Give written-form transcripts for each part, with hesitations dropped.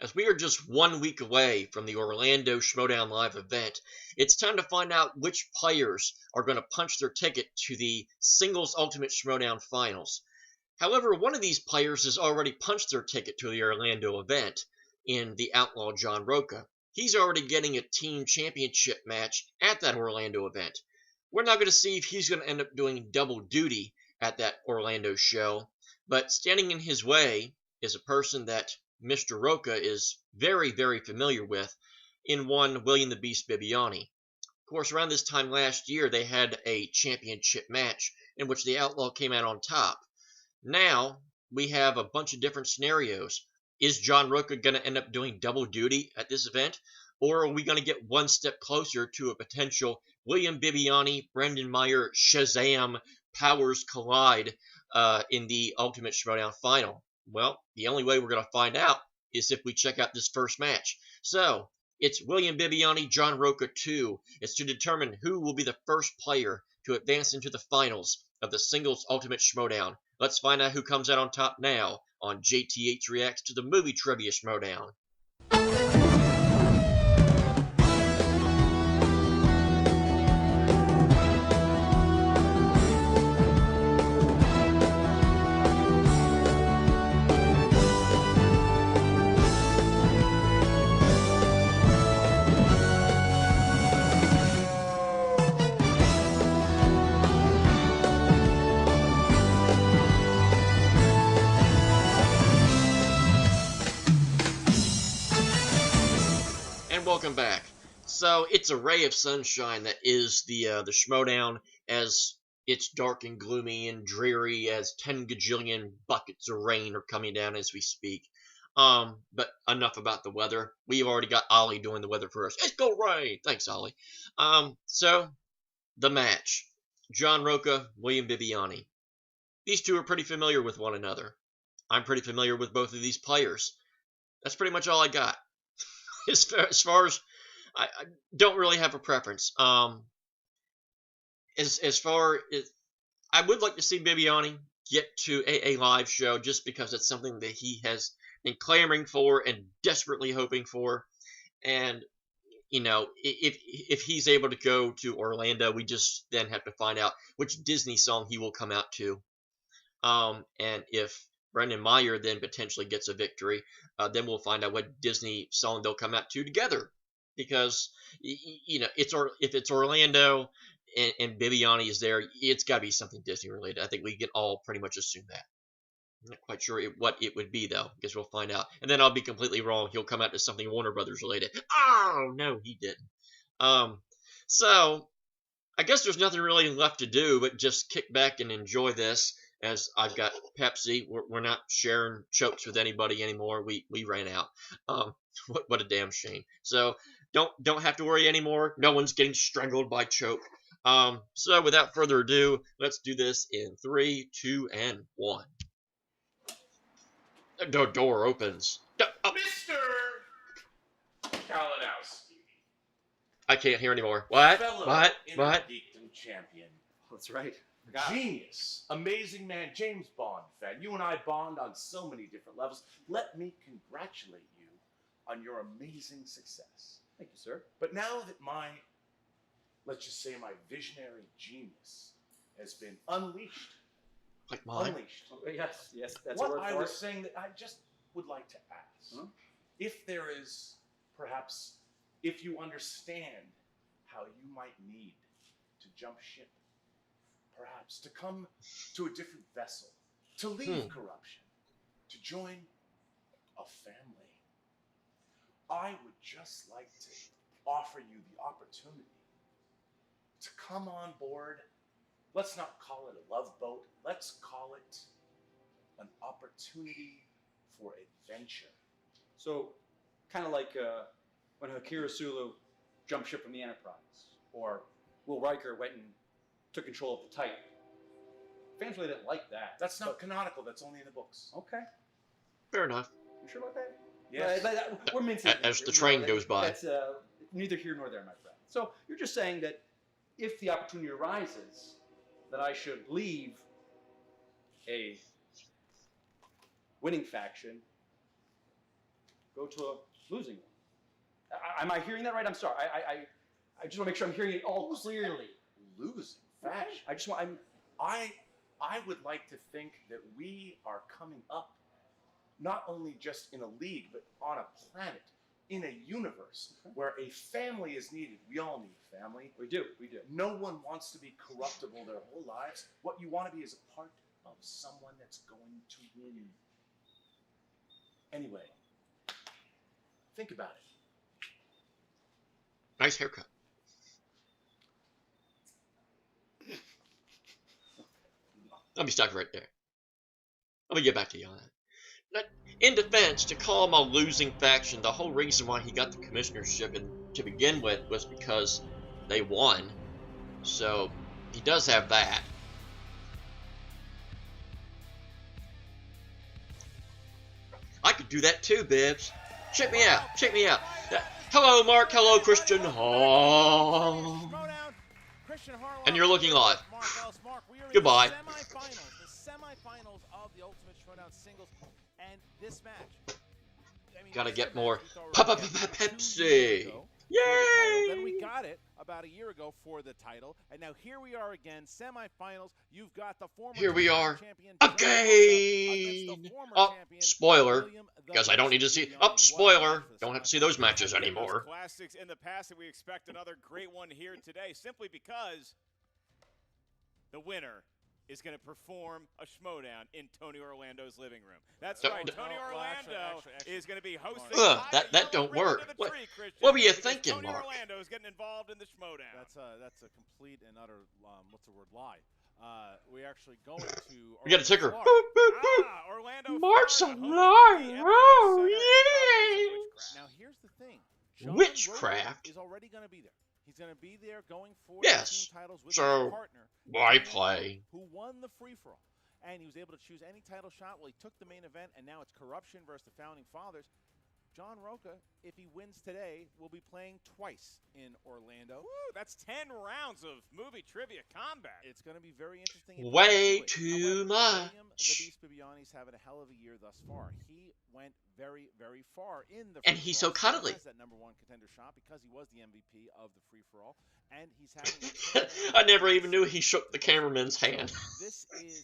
As we are just 1 week away from the Orlando Schmoedown Live event, it's time to find out which players are going to punch their ticket to the Singles Ultimate Schmoedown Finals. However, one of these players has already punched their ticket to the Orlando event in the Outlaw John Rocha. He's already getting a team championship match at that Orlando event. We're not going to see if he's going to end up doing double duty at that Orlando show, but standing in his way is a person that Mr. Rocha is very, very familiar with in one William the Beast Bibbiani. Of course, around this time last year, they had a championship match in which the Outlaw came out on top. Now, we have a bunch of different scenarios. Is John Rocha going to end up doing double duty at this event? Or are we going to get one step closer to a potential William Bibbiani, Brendan Meyer, Shazam powers collide in the Ultimate Schmoedown Final? Well, the only way we're going to find out is if we check out this first match. So, it's William Bibbiani, John Rocha 2. It's to determine who will be the first player to advance into the finals of the Singles Ultimate Schmoedown. Let's find out who comes out on top now on JTH Reacts to the Movie Trivia Schmoedown. Welcome back. So it's a ray of sunshine that is the Schmoedown, as it's dark and gloomy and dreary as 10 gajillion buckets of rain are coming down as we speak. But enough about the weather. We've already got Ollie doing the weather for us. It's go rain. Thanks, Ollie. So the match: John Rocha, William Bibbiani. These two are pretty familiar with one another. I'm pretty familiar with both of these players. That's pretty much all I got. As far as I don't really have a preference. As far as I would like to see Bibbiani get to a live show, just because it's something that he has been clamoring for and desperately hoping for. And you know, if he's able to go to Orlando, we just then have to find out which Disney song he will come out to. And if Brendan Meyer then potentially gets a victory, then we'll find out what Disney song they'll come out to together. Because, you know, if it's Orlando and Bibbiani is there, it's got to be something Disney related. I think we can all pretty much assume that. I'm not quite sure what it would be, though. I guess we'll find out. And then I'll be completely wrong. He'll come out to something Warner Brothers related. Oh, no, he didn't. So, I guess there's nothing really left to do but just kick back and enjoy this. As I've got Pepsi, we're not sharing chokes with anybody anymore. We ran out. What a damn shame. So don't have to worry anymore. No one's getting strangled by choke. So without further ado, let's do this in 3, 2, and 1. The door opens. Mr. Kalinowski. I can't hear anymore. What? What? Interdictum champion. That's right. Genius. Amazing man. James Bond fan. You and I bond on so many different levels. Let me congratulate you on your amazing success. Thank you, sir. But now that let's just say my visionary genius has been unleashed. Like mine? Unleashed. Oh, yes, that's what a word I for was it. saying that I just would like to ask. If there is, perhaps, if you understand how you might need to jump ship, perhaps to come to a different vessel, to leave corruption, to join a family, I would just like to offer you the opportunity to come on board. Let's not call it a love boat. Let's call it an opportunity for adventure. So, kind of like when Akira Sulu jumped ship from the Enterprise, or Will Riker went and took control of the Titan. Fans really didn't like that. That's not canonical. That's only in the books. Okay. Fair enough. You sure about that? Yes. We're mincing as the train goes by. That's neither here nor there, my friend. So you're just saying that if the opportunity arises, that I should leave a winning faction go to a losing one. Am I hearing that right? I'm sorry. I just want to make sure I'm hearing it all clearly. Losing faction. I would like to think that we are coming up, not only just in a league, but on a planet, in a universe where a family is needed. We all need family. We do. No one wants to be corruptible their whole lives. What you want to be is a part of someone that's going to win. Anyway, think about it. Nice haircut. Let me stop right there. Let me get back to you on that. In defense, to call him a losing faction, the whole reason why he got the commissionership to begin with was because they won. So, he does have that. I could do that too, Bibbs. Check me out. Hello, Mark. Hello, Christian. Oh. And you're looking live. Goodbye. The semifinals of the Ultimate Schmoedown Singles, and this match. I mean, Gotta this get match more we saw already Pepsi. Yay! Then we got it about a year ago for the title, and now here we are again, semifinals. You've got the former Here we are champion again. Oh, spoiler, because I don't need to see. Oh, spoiler, don't have to see those matches anymore. Classics in the past, and we expect another great one here today, simply because the winner is going to perform a Schmoedown in Tony Orlando's living room. That's right, Tony Orlando is going to be hosting. That don't work. What were you thinking, Tony Mark? Orlando is getting involved in the Schmoedown. That's a complete and utter what's the word, lie. We're actually going to. We got a ticker. Florida. Boop, boop, boop. Orlando, Mark's Florida, alive. Oh, yeah. Now here's the thing. John Witchcraft? Rocha is already going to be there. He's going to be there going for Yes. the team titles with So, his partner. why Bibbiani, play? Who won the free-for-all. And he was able to choose any title shot. Well, he took the main event, and now it's Corruption versus the Founding Fathers. John Rocha, if he wins today, will be playing twice in Orlando. Woo, that's 10 rounds of movie trivia combat. It's going to be very interesting. Way too much. William the Beast Bibbiani's having a hell of a year thus far. He went very, very far in the And he's so free-for-all. cuddly. He has that #1 contender shot because he was the MVP of the free-for-all, and he's having. I never even knew he shook the cameraman's hand. This is.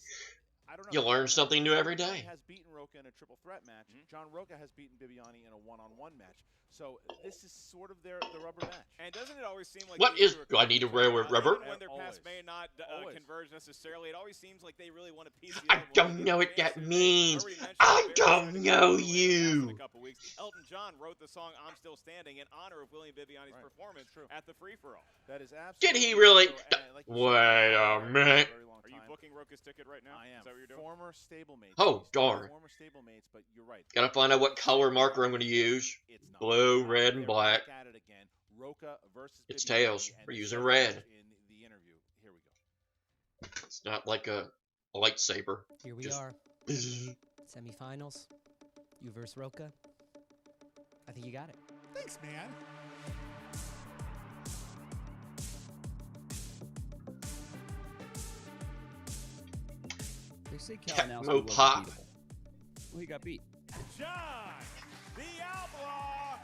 I don't know. You learn something new every day. Has beaten Rocha in a triple threat match. John Rocha has beaten Bibbiani in a one-on-one match. So this is sort of the rubber match. And doesn't it always seem like What these is? two are Do I need to wear even rubber? when their paths Always. may not Always. converge necessarily, it always seems like they really want to piece the I other one don't together. know what that means. Already mentioned I the very don't exciting know William Bibbiani you. in a couple weeks. Elton John wrote the song "I'm Still Standing" in honor of William Bibbiani's Right. performance at the free-for-all. That is absolutely. Did he really? true, and like you Wait said, a for minute. very long Are you time. booking Rocha's ticket right now? I am. Is that what you're doing? Former stablemates. Oh, Beast. darn. Former stablemates, but you're right. Gotta find out what color marker I'm going to use. It's not. Blue, red, and They're black. back at it again. Rocha versus It's Bibbiani, tails. and We're they using said red. In the interview, here we go. It's not like a lightsaber. Here we Just- are, semifinals. You versus Rocha. I think you got it. Thanks, man. They say Tecmo Kalinowski wasn't Pop. beatable. Well, he got beat. John, the Outlaw,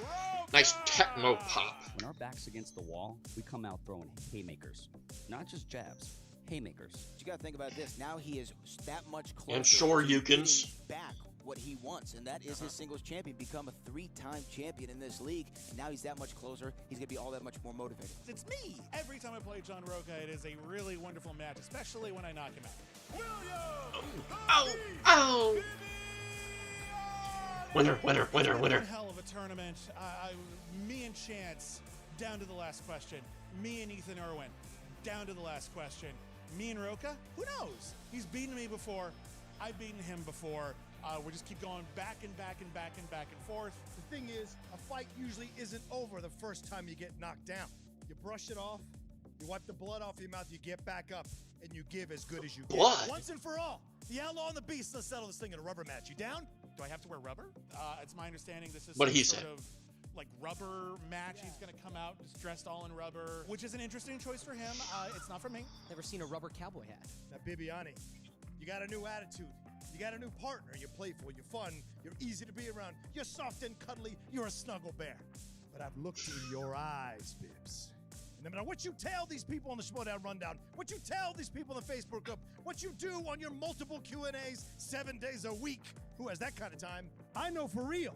Rocha! Nice Tecmo Pop. When our back's against the wall, we come out throwing haymakers. Not just jabs, haymakers. But you got to think about this. Now he is that much closer. And sure to you can. getting back what he wants, and that is his singles champion. Become a 3-time champion in this league. And now he's that much closer. He's gonna be all that much more motivated. It's me. Every time I play John Rocha, it is a really wonderful match, especially when I knock him out. Ow! Winner, winner, winner, One winner. hell of a tournament. Me and Chance, down to the last question. Me and Ethan Irwin, down to the last question. Me and Rocha, who knows? He's beaten me before. I've beaten him before. We just keep going back and back and back and back and forth. The thing is, a fight usually isn't over the first time you get knocked down. You brush it off, you wipe the blood off your mouth, you get back up, and you give as good as you can. Blood? Once and for all, the Outlaw and the Beast, let's settle this thing in a rubber match. You down? Do I have to wear rubber? It's my understanding this is What some he sort said. of like rubber match. He's going to come out just dressed all in rubber, which is an interesting choice for him. It's not for me. Never seen a rubber cowboy hat. Now, Bibbiani, you got a new attitude. You got a new partner. You're playful, you're fun, you're easy to be around, you're soft and cuddly, you're a snuggle bear. But I've looked in your eyes, Bibbs. And no matter what you tell these people on the Schmoedown Rundown, what you tell these people in the Facebook group, what you do on your multiple Q&As 7 days a week, who has that kind of time? I know for real.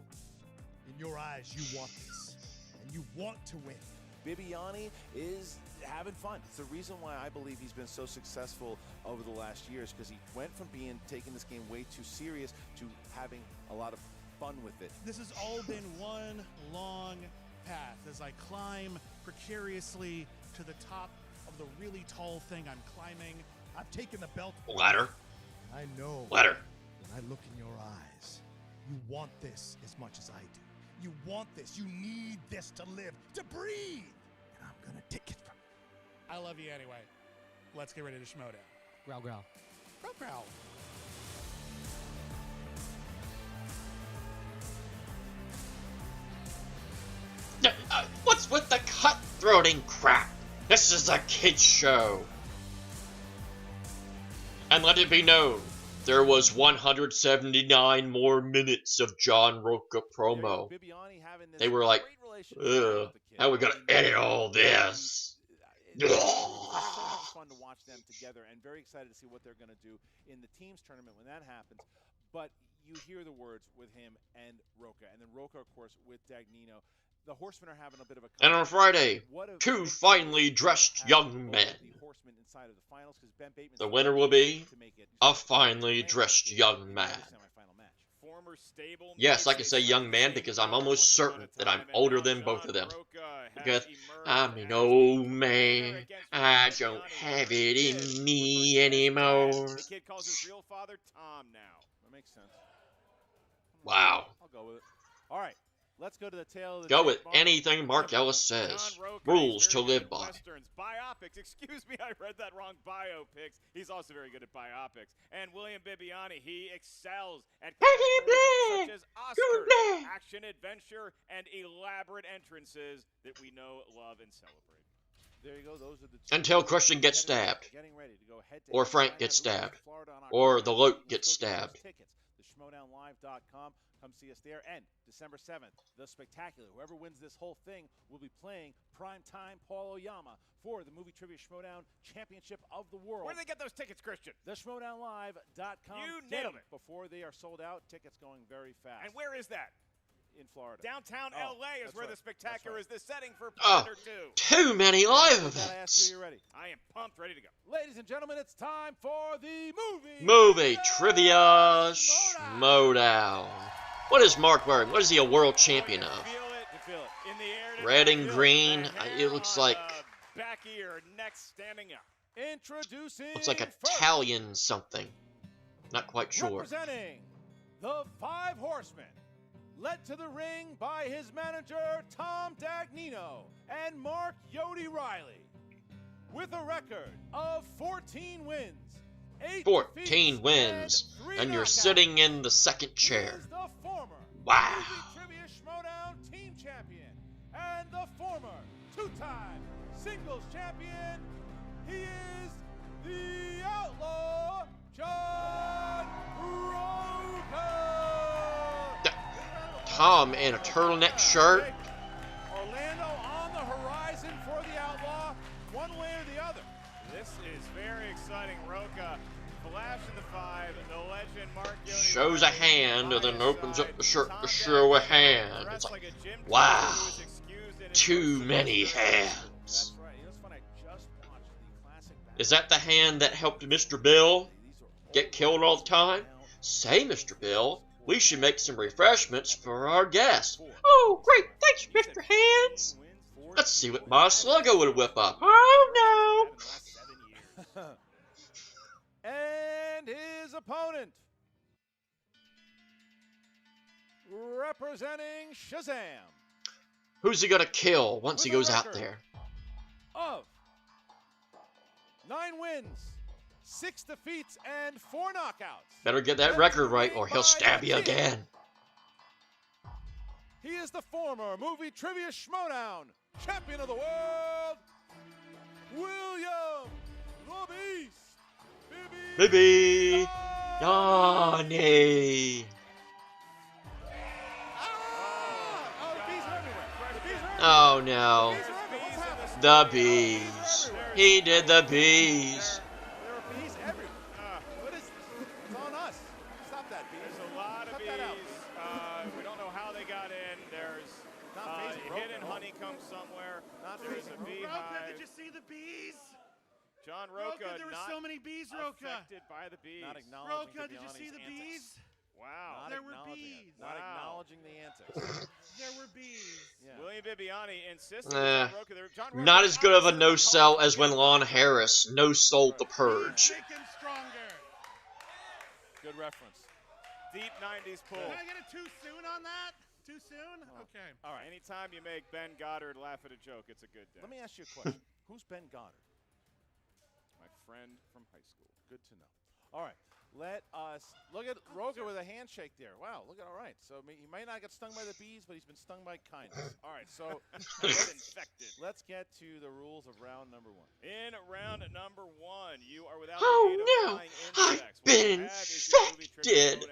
In your eyes, you want this. And you want to win. Bibbiani is having fun. It's the reason why I believe he's been so successful over the last years, because he went from taking this game way too serious to having a lot of fun with it. This has all been one long path as I climb precariously to the top of the really tall thing I'm climbing. I've taken the belt. Ladder. I know. Ladder. When I look in your eyes, you want this as much as I do. You want this. You need this to live, to breathe. And I'm going to take it from you. I love you anyway. Let's get ready to Schmoedown. Growl, growl. Growl, growl. What's with the cutthroating crap? This is a kid's show. And let it be known, there was 179 more minutes of John Rocha promo. They were like, ugh, how are we gonna edit all this? It's so much fun to watch them together, and very excited to see what they're going to do in the teams tournament when that happens. But you hear the words with him and Rocha, and then Rocha, of course, with Dagnino. The Horsemen are having a bit of a... And on Friday, two finely dressed young men. The winner will be a finely dressed young man. Yes, I can say young man because I'm almost certain that I'm older than both of them. Because I'm an old man. I don't have it in me anymore. The kid calls his real father Tom now. That makes sense. Wow. I'll go with it. All right. Let's go to the tail of the Go with anything Mark Ellis says. Rules to live by. Westerns, biopics. Excuse me, I read that wrong. Biopics. He's also very good at biopics. And William Bibbiani, he excels at categories such as Oscars, action, adventure, and elaborate entrances that we know, love, and celebrate. There you go. Those are the two. Until Christian gets stabbed. Or Frank gets stabbed. Or the Loke gets stabbed. SchmoedownLive.com. Come see us there. And December 7th, The Spectacular. Whoever wins this whole thing will be playing primetime Paul Oyama for the Movie Trivia Schmoedown Championship of the World. Where do they get those tickets, Christian? The SchmoedownLive.com. You Get nailed them it. before they are sold out. Tickets going very fast. And where is that? In Florida. Downtown LA is where right. The Spectacular is. The setting for Oh, Predator 2. too many live I gotta ask you, events. you're ready. I am pumped, ready to go. Ladies and gentlemen, it's time for the Movie Trivia Schmoedown. What is Mark wearing? What is he a world champion of? Feel it. You feel it. In the air today. Red and Feel green. The hair It looks on like the back ear, neck standing up. Introducing looks like first, Italian something. Not quite sure. representing the Five Horsemen, led to the ring by his manager Tom Dagnino and Mark Yodi Riley, with a record of 14 wins, 8 14 defeats, wins, and 3 and you're knockouts. sitting in the second He chair. is the former Wow. Movie Trivia Schmoedown team champion and the former two-time singles champion. He is the Outlaw, John Rocha. Tom in a turtleneck shirt. Orlando on the horizon for the Outlaw, one way or the other. This is very exciting. Rocha, Flash of the Five, the legend Mark Yodi Shows a Riley, hand and by then his opens side, up the shirt Tom to show a Dagnino, hand. dressed It's like, a gym wow. teacher who was excused in his too first many semester. hands. That's right. You know, it's fun. I just watched the classic. Is that the hand that helped Mr. Bill get killed all the time? Say, Mr. Bill, we should make some refreshments for our guests. Oh, great. Thanks, Mr. Hands. Let's see what my Sluggo would whip up. Oh, no. And his opponent, representing Shazam, Who's he gonna kill once he With a goes out record there? of 9 wins, 6 defeats, and 4 knockouts. Better get that record right or he'll stab you again. He is the former Movie Trivia Schmoedown champion of the world, William the Beast Maybe. Outlaw. Yanni. Oh no. The bees. He did the bees. There are bees everywhere. What is this? It's on us. Stop that, bees. There's a lot of bees. We don't know how they got in. There's hidden honeycomb somewhere. There's a beehive. Rocha, did you see the bees? John Rocha, There were so many bees, Rocha. affected by the bees. Not acknowledging Rocha, did you see the Bibbiani's bees? Wow. There were bees. Not acknowledging the antics. There were bees. Yeah. William Bibbiani insisted John Rocha. John Rocha Not as good of a no-sell as when Lon Harris no-sold the Purge. Make him stronger. Good reference. Deep 90s pull. Did I get it too soon on that? Too soon? Okay. All right. Anytime you make Ben Goddard laugh at a joke, it's a good day. Let me ask you a question. Who's Ben Goddard? My friend from high school. Good to know. All right. Let us look at Rocha with a handshake there. Wow, look at all right. So he might not get stung by the bees, but he's been stung by kindness. All right, so infected. Let's get to the rules of round number 1. In round number 1, you are without Oh the aid of no, flying I've insects. been infected.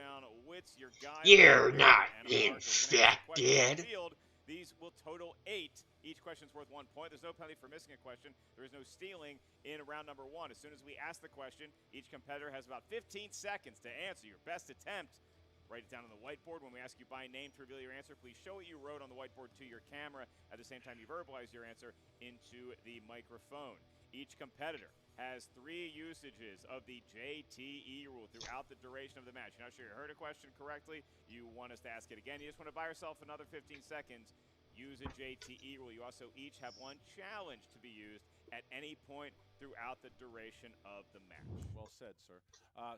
You're not infected. These will total 8. Each question's worth 1 point. There's no penalty for missing a question. There is no stealing in round number 1. As soon as we ask the question, each competitor has about 15 seconds to answer your best attempt. Write it down on the whiteboard. When we ask you by name to reveal your answer, please show what you wrote on the whiteboard to your camera. At the same time, you verbalize your answer into the microphone. Each competitor has 3 usages of the JTE rule throughout the duration of the match. You're not sure you heard a question correctly. You want us to ask it again. You just want to buy yourself another 15 seconds. Use a JTE rule. You also each have 1 challenge to be used at any point throughout the duration of the match. Well said, sir.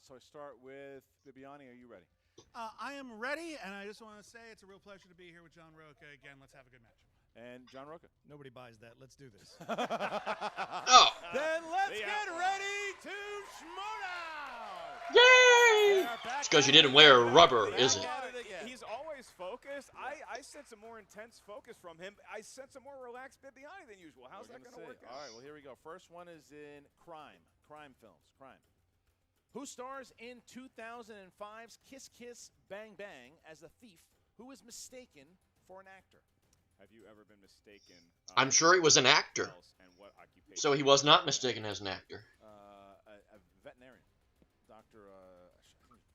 So I start with Bibbiani. Are you ready? I am ready, and I just want to say it's a real pleasure to be here with John Rocha again. Let's have a good match. And John Rocha. Nobody buys that. Let's do this. Oh. Then let's get ready to Schmoedown! Yay! It's because you didn't wear rubber, is it? He's always focused. I sense a more intense focus from him. I sense a more relaxed Bibbiani than usual. How's that going to work out? All right, well, here we go. First one is in crime films. Who stars in 2005's Kiss Kiss Bang Bang as a thief who is mistaken for an actor? Have you ever been mistaken? I'm sure he was an actor. And what occupation? So he was not mistaken as an actor. A veterinarian. Dr.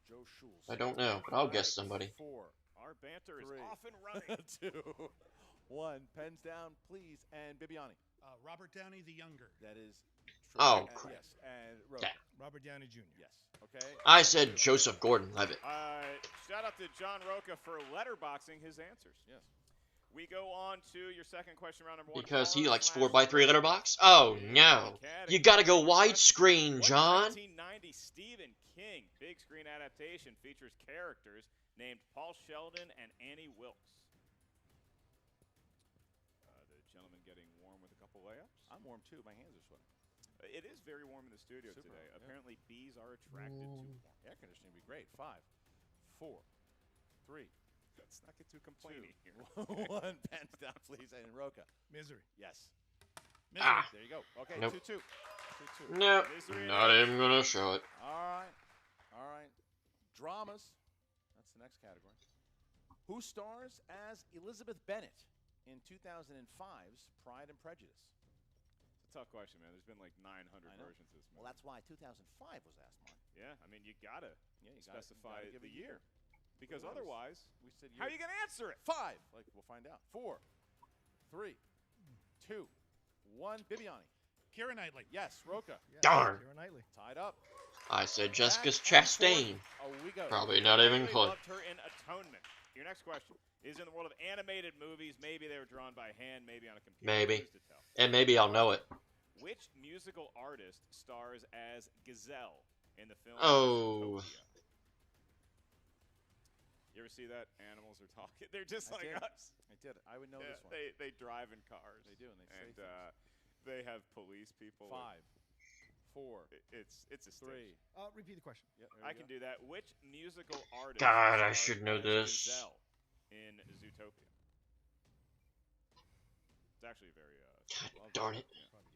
Joe Schultz. I don't know, but I'll guess somebody. 4. Our banter is 3. off and running. 2. 1. Pens down, please. And Bibbiani. Robert Downey the Younger. That is true. Oh, crap. Yes. And Rocha. Robert Downey Jr. Yes. Okay. I said Joseph Gordon-Levitt. Shout out to John Rocha for letterboxing his answers. Yes. We go on to your second question, round number 1. Because he likes 4x3 letterbox? Oh, no. You gotta go widescreen, John. 1990 Stephen King big screen adaptation features characters named Paul Sheldon and Annie Wilkes. The gentleman getting warm with a couple layups. I'm warm too. My hands are sweating. It is very warm in the studio today. Yeah. Apparently, bees are attracted to warm. Air conditioning would be great. 5, 4, 3. Let's not get too complaining here. 1. Pens down, please. And Rocha. Misery. Yes. Ah. There you go. Okay, Nope. 2-2. 2-2. No, not even gonna show it. All right. Dramas. That's the next category. Who stars as Elizabeth Bennet in 2005's Pride and Prejudice? It's a tough question, man. There's been like 900 versions of this movie. Well, that's why 2005 was asked, Mark. Yeah, I mean, you gotta specify give the a year. Because otherwise, we said how are you going to answer it? 5. Like, we'll find out. 4, 3, 2, 1. Bibbiani. Keira Knightley. Yes. Rocha. Yes, Darn. Keira Knightley. Tied up. I said Jessica Back and Chastain. forth. We go. Probably not even Really close. loved her in Atonement. Your next question is in the world of animated movies. Maybe they were drawn by hand, maybe on a computer. Maybe. Who's to tell? And maybe I'll know it. Which musical artist stars as Gazelle in the film Oh. Zootopia? You ever see that? Animals are talking. They're just like did. us. I did. I would know this one. They drive in cars. They do, and they say And things. they have police people. 5, 4, It's a 3. stage. Repeat the question. Yep, I can do that. Which musical artist God, I stars should know as this. Gazelle in Zootopia? It's actually very God darn it. Probably get it wrong.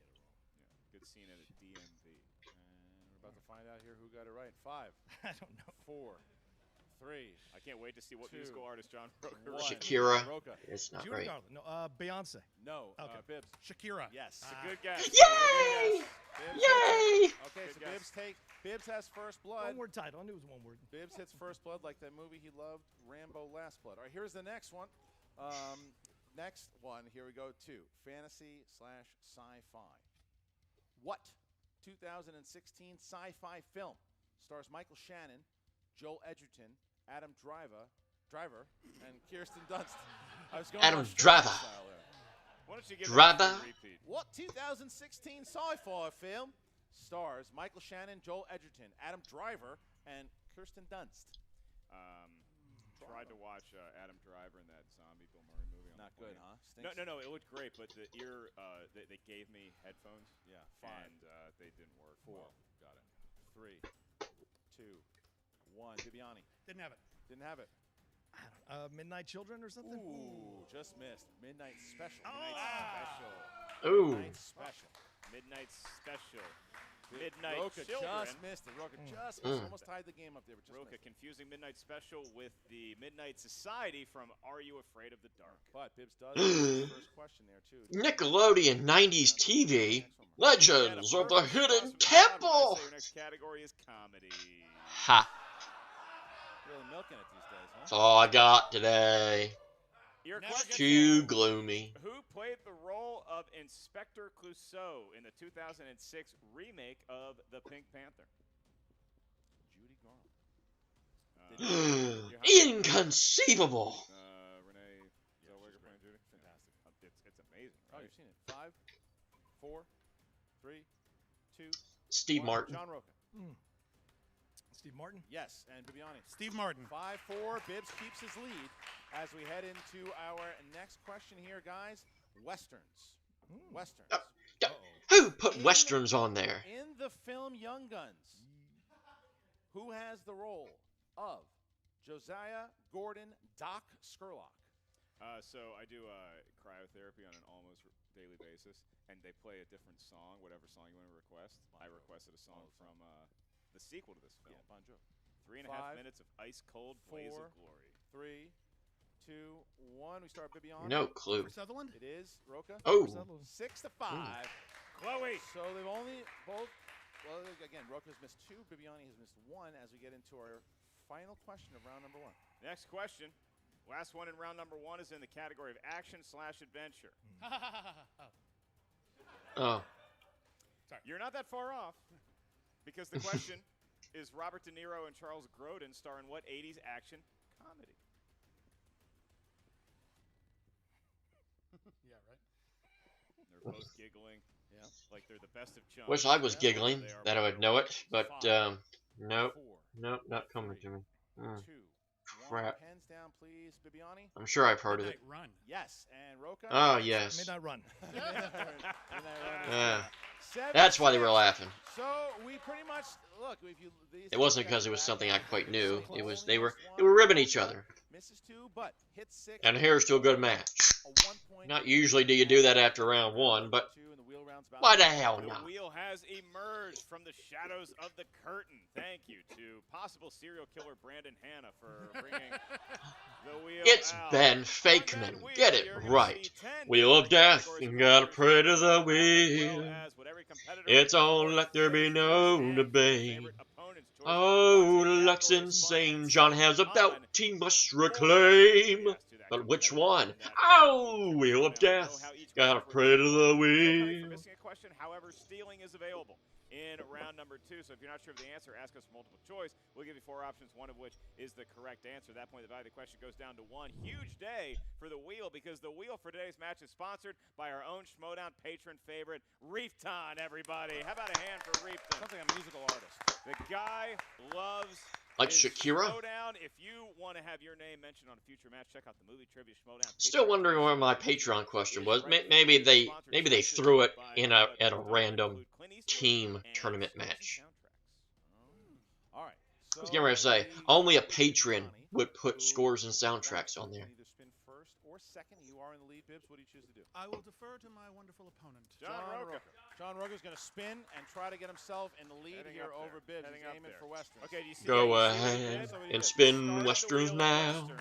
good scene at a DMV. And we're about to find out here who got it right. 5, I don't know. 4, 3. I can't wait to see what 2, musical artist John Rocha. 1. Shakira. Rocha. It's not Judy right. Garland. No, Beyonce. No. Okay. Bibbs. Shakira. Yes, a good guess. Yay! Bibbs Yay! Okay, Good so guess. Bibbs has first blood. One word title. I knew it was one word. Bibbs hits first blood like that movie he loved, Rambo Last Blood. All right, here's the next one. Next one, here we go to fantasy/sci-fi. What 2016 sci-fi film stars Michael Shannon, Joel Edgerton, Adam Driver, and Kirsten Dunst? I was going Adam Australian Driver. style there. Why don't you give Driver. that a repeat? What 2016 sci-fi film stars Michael Shannon, Joel Edgerton, Adam Driver, and Kirsten Dunst? Tried to watch Adam Driver in that zombie Bill Murray movie. Not good, huh? No, it looked great, but the ear, they gave me headphones. Yeah, 5. And they didn't work. 4. Well. Got it. 3, 2, 1. Bibbiani. Didn't have it. Didn't have it. I don't know. Midnight Children or something? Ooh, just missed. Midnight Special. Ooh. Midnight Special. Midnight Special. Midnight Rocha Children. just missed it. Rocha just missed. Almost tied the game up there, but just Rocha missed. confusing Midnight Special with the Midnight Society from Are You Afraid of the Dark? But Bibbs does have the first question there, too. Nickelodeon 90s TV. Legends of the Hidden Temple. Your next category is comedy. Ha. Really milking it these days, huh? That's all I got today. Your question Too gloomy. Who played the role of Inspector Clouseau in the 2006 remake of The Pink Panther? Judy Garland. Inconceivable. Renee Zellweger playing Judy. Fantastic. It's amazing. Oh, Right? you've seen it. 5, 4, 3, 2. Steve 1. Martin. John Rocha. Steve Martin? Yes, and Bibbiani. Steve Martin. 5-4. Bibbs keeps his lead as we head into our next question here, guys. Westerns. Westerns. Who put westerns on there? In the film Young Guns, who has the role of Josiah Gordon Doc Scurlock? So I do cryotherapy on an almost daily basis, and they play a different song, whatever song you want to request. I requested a song from the sequel to this film. Yeah, Bon Jovi. 3.5 minutes of ice-cold blaze of glory. 3, 2, 1. We start Bibbiani. No clue. Sutherland? It is Rocha. Oh. 6-5. Chloe. So they've only both. Well, again, Rocha has missed 2. Bibbiani has missed 1. As we get into our final question of round number 1. Next question. Last one in round number 1 is in the category of action/adventure. Oh. You're not that far off, because the question is Robert De Niro and Charles Grodin star in what 80s action comedy? Yeah, right. They're both giggling. Yeah. Like they're the best of chums. Wish I was Yeah. giggling, They are that I would know it, but, 5, nope. 4, Nope, not coming to me. 2, 1. Crap. Hands down, please, Bibbiani. I'm sure I've heard of it. Midnight Run. Yes, and Rocha. Oh, yes. Midnight Run. That's why they were laughing. So we pretty much look. If you, It wasn't because it was something I quite knew. It was they were ribbing each other. Misses 2, but hits 6. And here's to a good match. A 1 point. Not usually do you do that after round 1, but why the hell The not? wheel has emerged from the shadows of the curtain. Thank you to possible serial killer Brandon Hanna for bringing the wheel It's out. Ben On Fakeman. that wheel, Get it you're gonna right. see 10 Wheel of death, categories you of gotta adventure, pray to the as well wheel. as what every competitor It's brings on, forth, let there be no and debate. favorite opponent's choice. Oh, Once again, Lux categories insane. fun John and has a fun. belt he must reclaim. Yes, to that But which competitor one? in that Oh, match. Wheel of Now, Death. know how each Gotta question pray to works. the No penalty for wheel. missing a question. However, stealing is available in round number 2. So if you're not sure of the answer, ask us multiple choice. We'll give you 4 options, one of which is the correct answer. At that point, the value of the question goes down to 1. Huge day for the wheel, because the wheel for today's match is sponsored by our own Schmoedown patron favorite, Reefton, everybody. How about a hand for Reefton? Something a musical artist. The guy loves Like his Shakira? Schmoedown. If you want to have your name mentioned on a future match, check out the movie trivia Schmoedown. Still wondering where my Patreon question was. Maybe they threw it in at a random team tournament match. All right. I was getting ready to say only a patron would put scores and soundtracks on there. Either spin first or second. You are in the lead, Bibbs. What do you choose to do? I will defer to my wonderful opponent. John Rocha. John Rocha's going to spin and try to get himself in the lead here over Bibbs. He's aiming for Westerns. Okay, do you see Go ahead and spin Westerns now.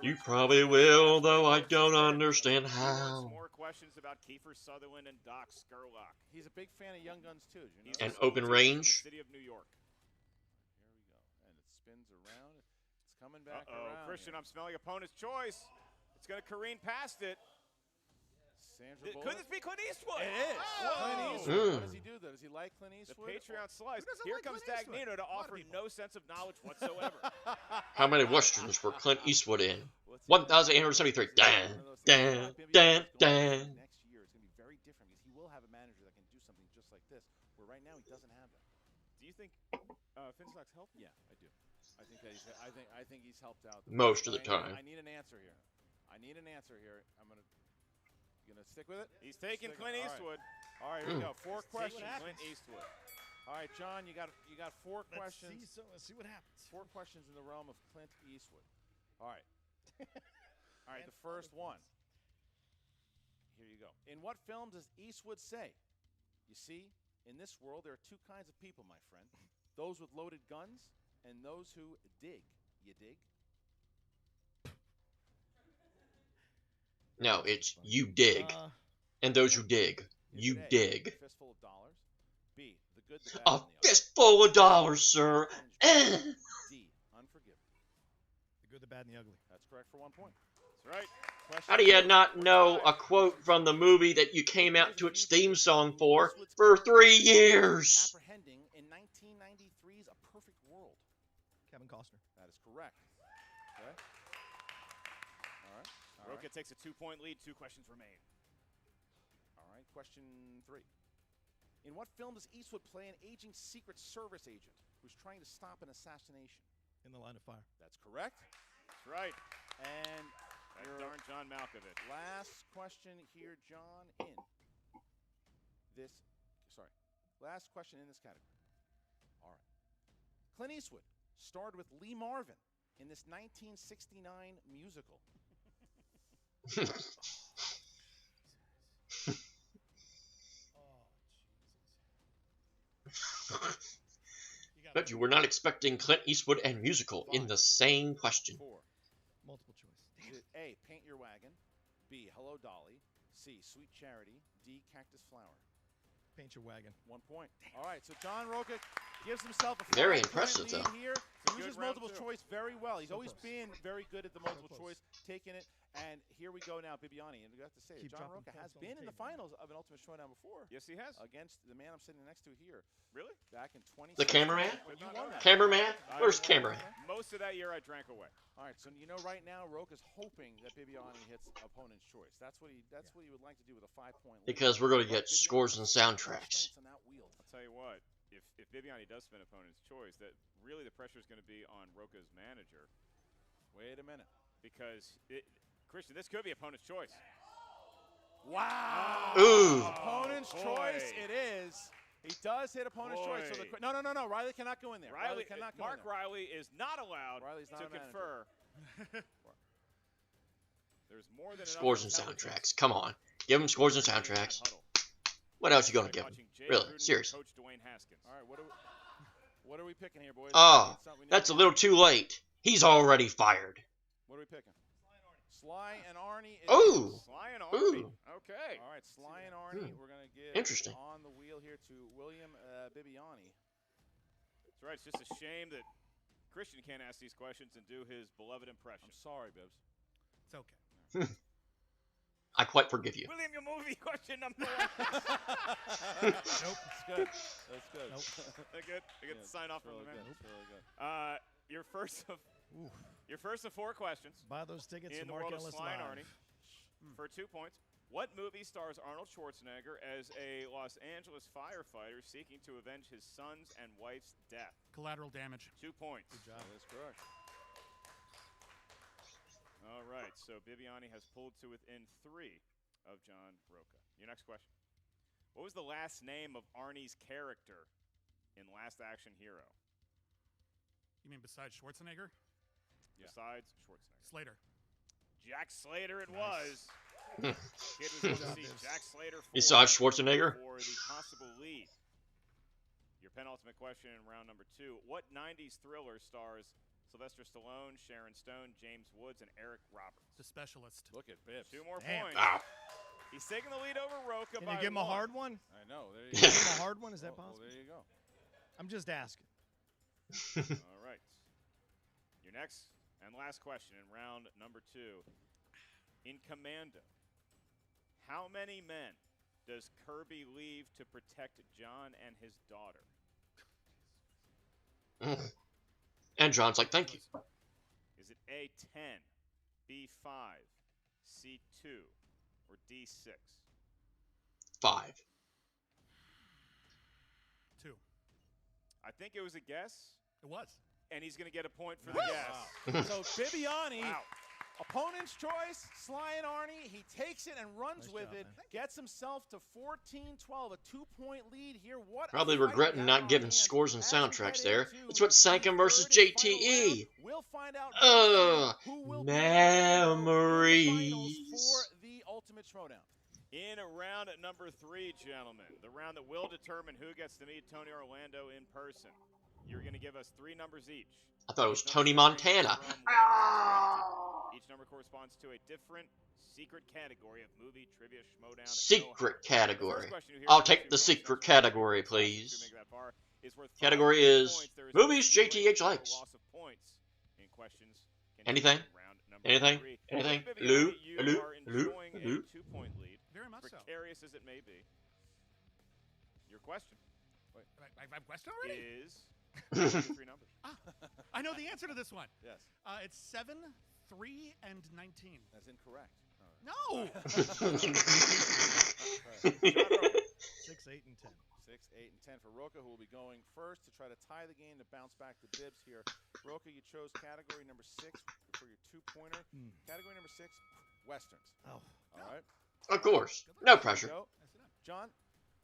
You probably will, though I don't understand how. More questions about Kiefer Sutherland and Doc Scurlock. He's a big fan of Young Guns, too. You know? And open range. City of New York. Here we go. And it spins around. It's coming back around. Christian, I'm smelling opponent's choice. It's going to careen past it. Could this be Clint Eastwood? It is. Clint Eastwood. What does he do, though? Does he like Clint Eastwood? The Patreon slice. Here comes Dagnino to offer no sense of knowledge whatsoever. How many Westerns were Clint Eastwood in? 1,873. Dan, dan, dan, dan. Next year, it's going to be very different because he will have a manager that can do something just like this, where right now he doesn't have that. Do you think Finstock's helped? Yeah, I do. I think that he's helped out. Most of the time. I need an answer here. I'm gonna stick with it. He's taking Clint Eastwood. All right, here we go. 4 questions. Clint Eastwood. All right, John, you got 4 questions. Let's see what happens. 4 questions in the realm of Clint Eastwood. All right. All right, the first one. Here you go. In what film does Eastwood say, "You see, in this world there are 2 kinds of people, my friend. Those with loaded guns and those who dig." You dig? No, it's you dig. And those who dig. You dig. Fistful of dollars. B. The good, the bad, A and the ugly. fistful of dollars, sir. D. Unforgiven. The good, the bad, and the ugly. That's correct for 1 point. That's right. Question How do you 2. not know a quote from the movie that you came out to its theme song for 3 years? Apprehending in 1993's A Perfect World. Kevin Costner. That is correct. Okay. All right. Rocha takes a 2-point lead. 2 questions remain. All right. Question 3. In what film does Eastwood play an aging Secret Service agent who's trying to stop an assassination? In the Line of Fire. That's correct. That's right. And that darn John Malkovich. Last question here, John, in this. Sorry. Last question in this category. All right. Clint Eastwood starred with Lee Marvin in this 1969 musical. Bet you were not expecting Clint Eastwood and musical in the same question. 4. Multiple choice. Is it A, Paint Your Wagon, B, Hello Dolly, C, Sweet Charity, D, Cactus Flower? Paint Your Wagon. 1 point. All right, so John Rocha gives himself a Very 5-point impressive, lead though. here. It's a Uses good round multiple 2. choice very well. He's So always close. been very good at the multiple close. choice, taking it. And here we go now, Bibbiani. And we have to say, Keep John dropping Rocha has points on been the in the table. finals of an Ultimate Showdown before. Yes, he has. Against the man I'm sitting next to here. Really? Back in 2016. The cameraman? When you won that. Cameraman? Where's cameraman? Most of that year I drank away. All right, so you know right now Rocha's hoping that Bibbiani hits opponent's choice. That's what he would like to do with a 5-point lead. Because we're going to get Bibbiani scores and has soundtracks. strengths on that wheel. I'll tell you what, if Bibbiani does spin opponent's choice, that really the pressure is going to be on Rocha's manager. Wait a minute. Because, Christian, this could be opponent's choice. Wow. Ooh. Opponent's choice it is. He does hit opponent's choice. So no. Riley cannot go in there. Riley cannot go Mark in there. Riley is not allowed Riley's not to a manager. confer. There's more than enough Scores and intelligence soundtracks. Come on. Give him scores and in that soundtracks. huddle. What else you going to Like give him? watching Jay Really? Gruden Seriously. Coach Dwayne Haskins. All right, what are we picking here, boys? Oh, that's a little too late. He's already fired. What are we picking? Sly and Arnie. Ooh. Sly and Arnie. Okay. All right, Sly and Arnie. We're going to give Interesting. on the wheel here to William Bibbiani. That's right. It's just a shame that Christian can't ask these questions and do his beloved impression. I'm sorry, Bibbs. It's okay. I quite forgive you. William, your movie question number 1. Nope. That's good. That's good. Nope. That good? I get to sign off from really the man. good. It's really good. Your first of Ooh. your first of 4 questions Buy those tickets in to the Mark world of Ellis Sly and Live. Arnie for 2 points. What movie stars Arnold Schwarzenegger as a Los Angeles firefighter seeking to avenge his son's and wife's death? Collateral damage. 2 points. Good job. That is correct. All right, so Bibbiani has pulled to within 3 of John Rocha. Your next question. What was the last name of Arnie's character in Last Action Hero? You mean besides Schwarzenegger? Besides Schwarzenegger. Slater. Jack Jack Slater it was. Kid was able to see Jack Slater You saw Schwarzenegger? for the possible lead. Your penultimate question in round number 2. What 90s thriller stars Sylvester Stallone, Sharon Stone, James Woods, and Eric Roberts? The specialist. Look at Bibbs. 2 more Damn. points. Wow. He's taking the lead over Rocha Can by you give him a 1. hard one? I know. There you Give go. him a hard one? Is that Well, possible? there you go. I'm just asking. All right. Your next and last question in round number 2. In Commando, how many men does Kirby leave to protect John and his daughter? And John's like, thank you. Is it A, 10, B, 5, C, 2, or D, 6? 5. 2. I think it was a guess, It was. and he's going to get a point for the guess. So Bibbiani, Wow. opponent's choice, Sly and Arnie. He takes it and runs Nice with job, it. man. Gets himself to 14-12, a 2-point lead here. What a Probably fight regretting down not on giving hand scores and as we soundtracks head there. into That's what sank the him versus third and final JTE. round. We'll find out very soon who will be in the finals for the Ultimate Schmoedown. In round number 3, gentlemen, the round that will determine who gets to meet Tony Orlando in person. You're going to give us 3 numbers each. I thought it was Each Tony number ranges Montana. from 1 to 20. Each number corresponds to a different secret category of movie trivia Schmoedown. Secret The category. first question you hear I'll from take two the folks secret that's category, right. please. To make that bar is worth 5 Category is points. There is movies no JTH total likes. loss of points in questions. Anything? Round number Anything? 3. Anything? With Hello? Bibbiani, you Hello? are Hello? enjoying Hello? a 2-point lead. Very much so. Precarious as it may be. Your question I've questioned already? is 3 numbers. I know the answer to this one. Yes. It's 7, 3, and 19. That's incorrect. No! 6, 8, and 10. 6, 8, and 10 for Rocha, who will be going first to try to tie the game to bounce back to Bibbs here. Rocha, you chose category number 6 for your 2-pointer. Category number 6, Westerns. Oh. All right. Of course. No Here pressure. we go. John,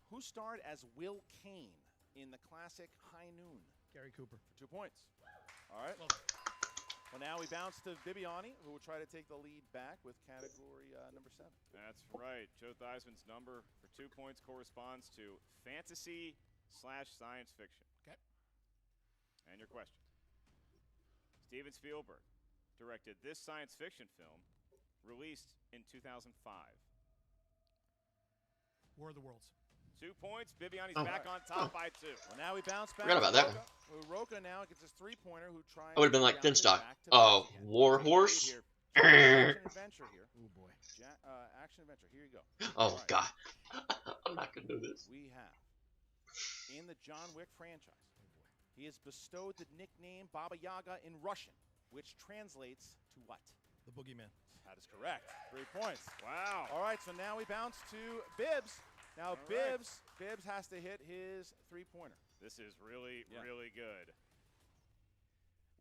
who starred as Will Kane in the classic High Noon? Gary Cooper. For 2 points. All right. Well, Well, now we bounce to Bibbiani, who will try to take the lead back with category number 7. That's right. Joe Theismann's number for 2 points corresponds to fantasy/science fiction. Okay. And your question. Steven Spielberg directed this science fiction film released in 2005. War of the Worlds. 2 points. Bibbiani's Oh. back on top by 2. Well, now we bounce back. Forgot about to that Rocha. Rocha now gets his 3-pointer, who tries. I would have been to like bounce it Finstock. back to Oh, Bibbs again. War Take the lead Horse? here. Action adventure here. Oh, boy. Action adventure. Here you go. Oh, All right. God. I'm not going to do this. We have in the John Wick franchise, he has bestowed the nickname Baba Yaga in Russian, which translates to what? The Boogeyman. That is correct. 3 points. Wow. All right, so now we bounce to Bibbs. Now All right. Bibbs has to hit his 3-pointer. This is really, Yeah. really good.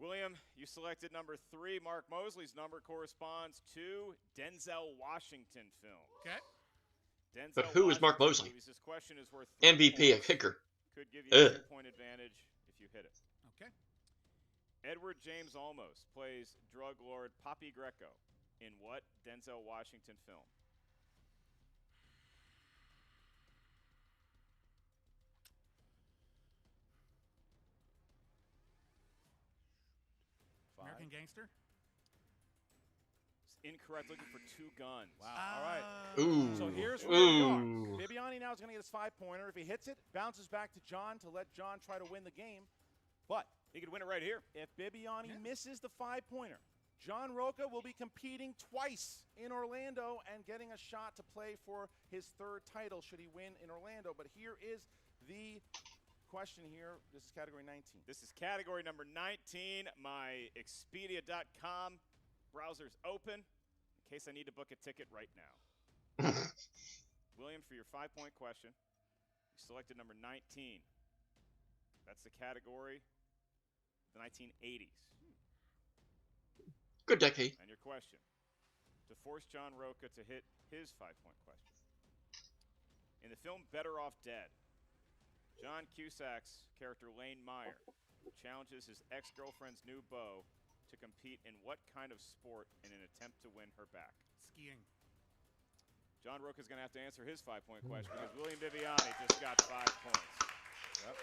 William, you selected number 3. Mark Mosley's number corresponds to Denzel Washington film. Okay. Denzel But who is Mark Washington Mosley? movies. This question is worth 3 MVP, a points. kicker. Could give you a Ugh. 3-point advantage if you hit it. Okay. Edward James Olmos plays drug lord Papi Greco in what Denzel Washington film? American Gangster. Incorrect, looking for 2 guns. Wow. All right. Ooh. So here's where we are. Ooh. Bibbiani now is going to get his 5-pointer. If he hits it, bounces back to John to let John try to win the game. But He could win it right here. if Bibbiani misses the 5-pointer, John Rocha will be competing twice in Orlando and getting a shot to play for his 3rd title should he win in Orlando. But here is the question here. This is category 19. This is category number 19. My Expedia.com browser's open in case I need to book a ticket right now. William, for your 5-point question, you selected number 19. That's the category, the 1980s. Good decade. And your question, to force John Rocha to hit his 5-point question. In the film Better Off Dead, John Cusack's character Lane Meyer challenges his ex-girlfriend's new beau to compete in what kind of sport in an attempt to win her back? Skiing. John Rocha is going to have to answer his 5-point question because William Bibbiani just got 5 points. Yep.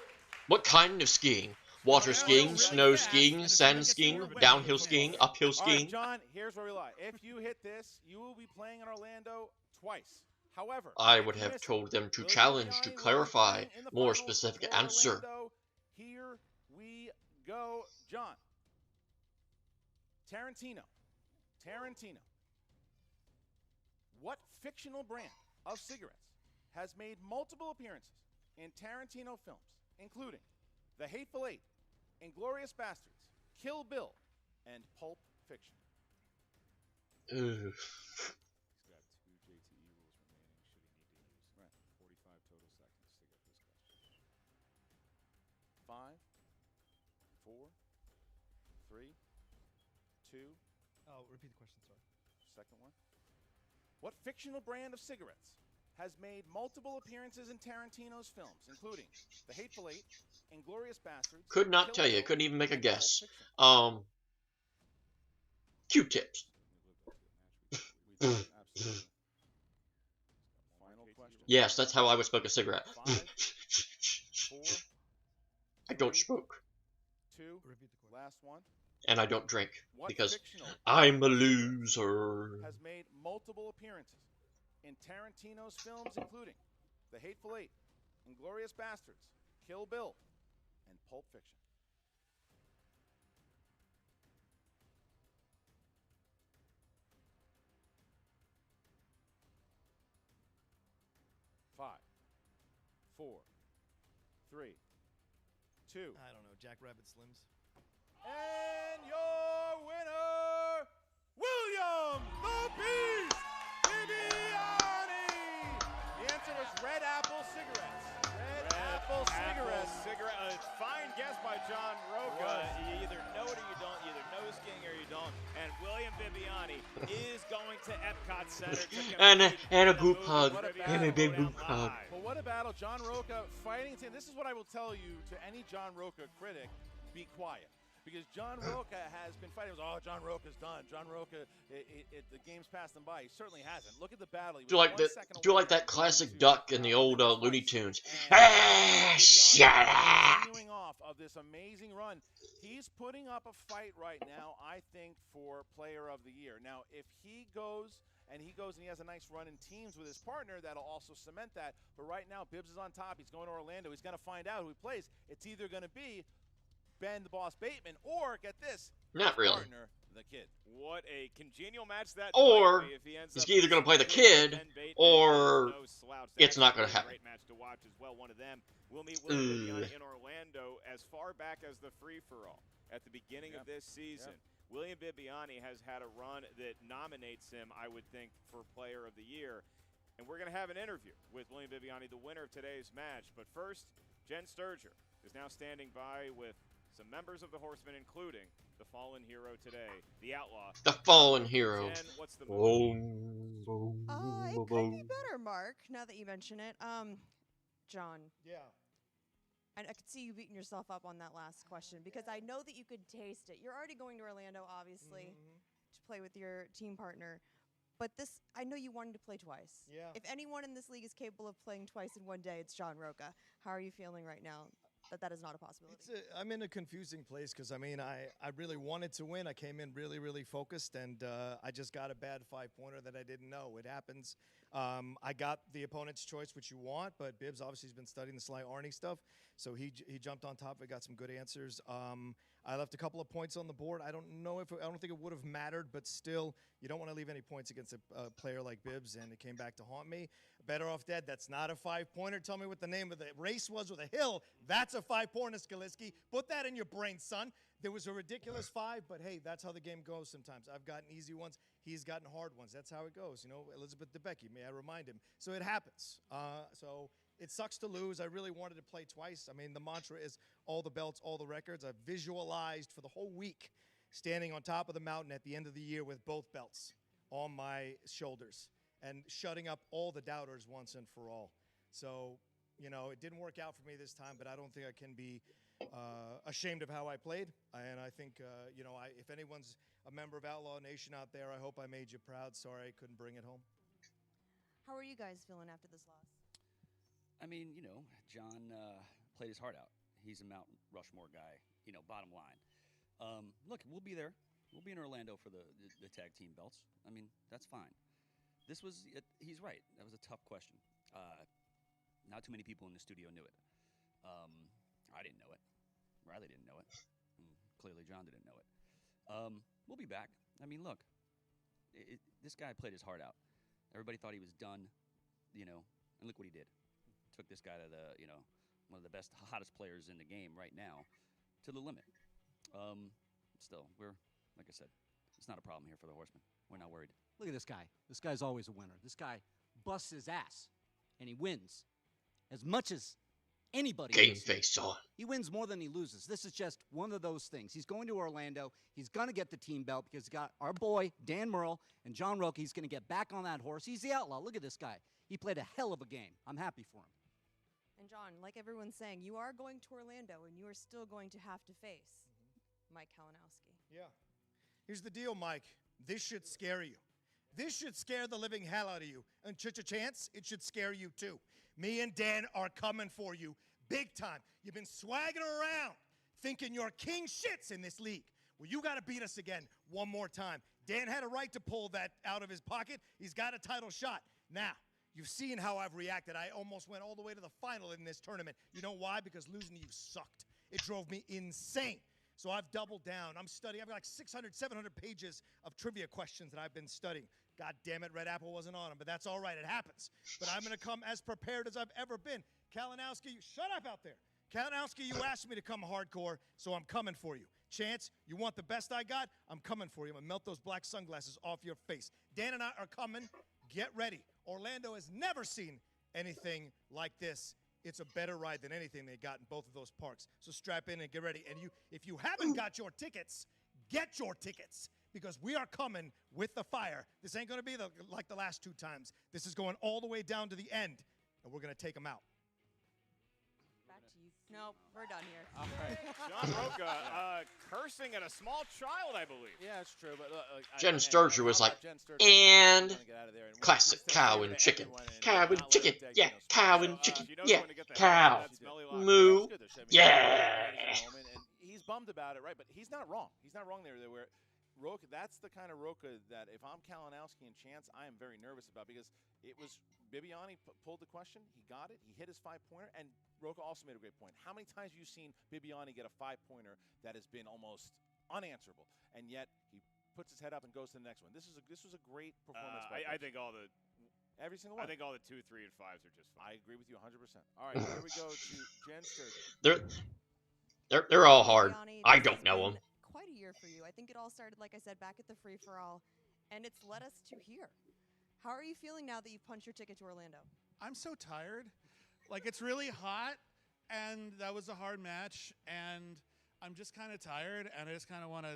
What kind of skiing? Water skiing, snow skiing, sand skiing, downhill skiing, uphill All right, skiing? John, here's where we lie. If you hit this, you will be playing in Orlando twice. However, I if would you have miss it, told them to William challenge to Bibbiani will be clarify playing in the more finals specific for answer. Orlando. Here we go, John. Tarantino. What fictional brand of cigarettes has made multiple appearances in Tarantino films, including The Hateful Eight, Inglourious Bastards, Kill Bill, and Pulp Fiction? Ugh. He's got 2 JTE rules remaining should he need to use. Right. 45 total seconds to get this question. 5, 4, 3, 2. Oh, repeat the question, sorry. Second one. What fictional brand of cigarettes has made multiple appearances in Tarantino's films, including The Hateful Eight, Inglourious Bastards? Could not Kill tell you. Bill, Couldn't even make a and Pulp guess. Fiction? Q-tips. Absolutely. Final question. Yes, that's how I would smoke a cigarette. 5, 4, I don't 3, smoke. 2. Repeat the question. Last one. And I don't drink. What Because fictional I'm a brand of cigarettes loser. has made multiple appearances in Tarantino's films, including The Hateful Eight, Inglourious Bastards, Kill Bill, and Pulp Fiction? Five, 4, 3, 2. I don't know. Jackrabbit Slims. And your winner, William the Beast Bibbiani! The answer was Red Apple Cigarettes. Red Apple Cigarettes. Fine guess by John Rocha. You either know it or you don't. You either know skiing or you don't. And William Bibbiani is going to Epcot Center to And a compete in the group movie hug. What a And a battle. big group hug. But what a battle. John Rocha fighting. This is what I will tell you to any John Rocha critic. Be quiet. Because John Rocha has been fighting. Oh, John Rocha's done. John Rocha, the game's passed him by. He certainly hasn't. Look at the battle. Do you like that classic duck in the old Looney Tunes? Ah, shut up! Continuing off of this amazing run, he's putting up a fight right now, I think, for Player of the Year. Now, if he goes and he has a nice run in teams with his partner, that'll also cement that. But right now, Bibbs is on top. He's going to Orlando. He's going to find out who he plays. It's either going to be Ben the Boss Bateman, or get this, Not really. partner, the Kid. What a congenial match that Or might be if he ends he's up either gonna play the losing kid, Ben Bateman. or No slouch. it's That's not gonna a happen. Great match to watch as well. One of them will meet William Bibbiani in Orlando as far back as the free-for-all at the beginning of this season. William Bibbiani has had a run that nominates him, I would think, for Player of the Year. And we're going to have an interview with William Bibbiani, the winner of today's match. But first, Jen Sturger is now standing by with some members of the Horsemen, including the fallen hero today, the Outlaw. The fallen hero. Jen, what's the move? Boom, boom, It could be better, Mark, now that you mention it. John. Yeah. I could see you beating yourself up on that last question because I know that you could taste it. You're already going to Orlando, obviously, to play with your team partner. But this, I know you wanted to play twice. Yeah. If anyone in this league is capable of playing twice in one day, it's John Rocha. How are you feeling right now that is not a possibility? I'm in a confusing place because, I mean, I really wanted to win. I came in really, really focused, and I just got a bad 5-pointer that I didn't know. It happens. I got the opponent's choice, which you want, but Bibbs obviously has been studying the Sly Arnie stuff, so he jumped on top of it, got some good answers. I left a couple of points on the board. I don't think it would have mattered, but still, you don't want to leave any points against a player like Bibbs, and it came back to haunt me. Better Off Dead, that's not a 5-pointer. Tell me what the name of the race was with a hill. That's a 5-pointer, Skaliski. Put that in your brain, son. There was a ridiculous 5, but hey, that's how the game goes sometimes. I've gotten easy ones. He's gotten hard ones. That's how it goes. You know, Elizabeth Debicki, may I remind him. So it happens. So it sucks to lose. I really wanted to play twice. I mean, the mantra is all the belts, all the records. I've visualized for the whole week standing on top of the mountain at the end of the year with both belts on my shoulders and shutting up all the doubters once and for all. So, you know, it didn't work out for me this time, but I don't think I can be ashamed of how I played. And I think, if anyone's a member of Outlaw Nation out there, I hope I made you proud. Sorry I couldn't bring it home. How are you guys feeling after this loss? I mean, John played his heart out. He's a Mount Rushmore guy, bottom line. Look, we'll be there. We'll be in Orlando for the tag team belts. I mean, that's fine. He's right. That was a tough question. Not too many people in the studio knew it. I didn't know it. Riley didn't know it. Clearly, John didn't know it. We'll be back. I mean, look, this guy played his heart out. Everybody thought he was done, and look what he did. Took this guy to one of the best, hottest players in the game right now to the limit. Still, like I said, it's not a problem here for the Horsemen. We're not worried. Look at this guy. This guy's always a winner. This guy busts his ass, and he wins as much as anybody. Game face on. He wins more than he loses. This is just one of those things. He's going to Orlando. He's going to get the team belt because he's got our boy, Dan Murrell, and John Rocha. He's going to get back on that horse. He's the outlaw. Look at this guy. He played a hell of a game. I'm happy for him. And John, like everyone's saying, you are going to Orlando, and you are still going to have to face Mike Kalinowski. Yeah. Here's the deal, Mike. This should scare you. This should scare the living hell out of you. And chance, it should scare you too. Me and Dan are coming for you big time. You've been swagging around thinking you're king shits in this league. Well, you got to beat us again one more time. Dan had a right to pull that out of his pocket. He's got a title shot. Now, you've seen how I've reacted. I almost went all the way to the final in this tournament. You know why? Because losing to you sucked. It drove me insane. So I've doubled down. I'm studying. I've got like 600, 700 pages of trivia questions that I've been studying. God damn it, Red Apple wasn't on them, but that's all right. It happens. But I'm going to come as prepared as I've ever been. Kalinowski, shut up out there. Kalinowski, you asked me to come hardcore, so I'm coming for you. Chance, you want the best I got? I'm coming for you. I'm going to melt those black sunglasses off your face. Dan and I are coming. Get ready. Orlando has never seen anything like this. It's a better ride than anything they got in both of those parks. So strap in and get ready. And if you haven't got your tickets, get your tickets because we are coming with the fire. This ain't going to be like the last two times. This is going all the way down to the end, and we're going to take them out. Back to you. No, we're done here. All right. John Rocha cursing at a small child, I believe. Yeah, it's true. But Jen Sturger was like, and classic cow and chicken. Cow and chicken. Yeah, cow and chicken. Yeah, cow. Moo. Yeah. He's bummed about it, right? But he's not wrong. He's not wrong there. Where Rocha, that's the kind of Rocha that if I'm Kalinowski and Chance, I am very nervous about because it was Bibbiani pulled the question. He got it. He hit his 5-pointer, and Rocha also made a great point. How many times have you seen Bibbiani get a 5-pointer that has been almost unanswerable, and yet he puts his head up and goes to the next one? This was a great performance. I think every single one. I think all the 2, 3, and 5s are just fine. I agree with you 100%. All right, here we go to Jen Sturger. They're all hard. I don't know them. Quite a year for you. I think it all started, like I said, back at the free-for-all, and it's led us to here. How are you feeling now that you've punched your ticket to Orlando? I'm so tired. Like, it's really hot, and that was a hard match, and I'm just kind of tired, and I just kind of want to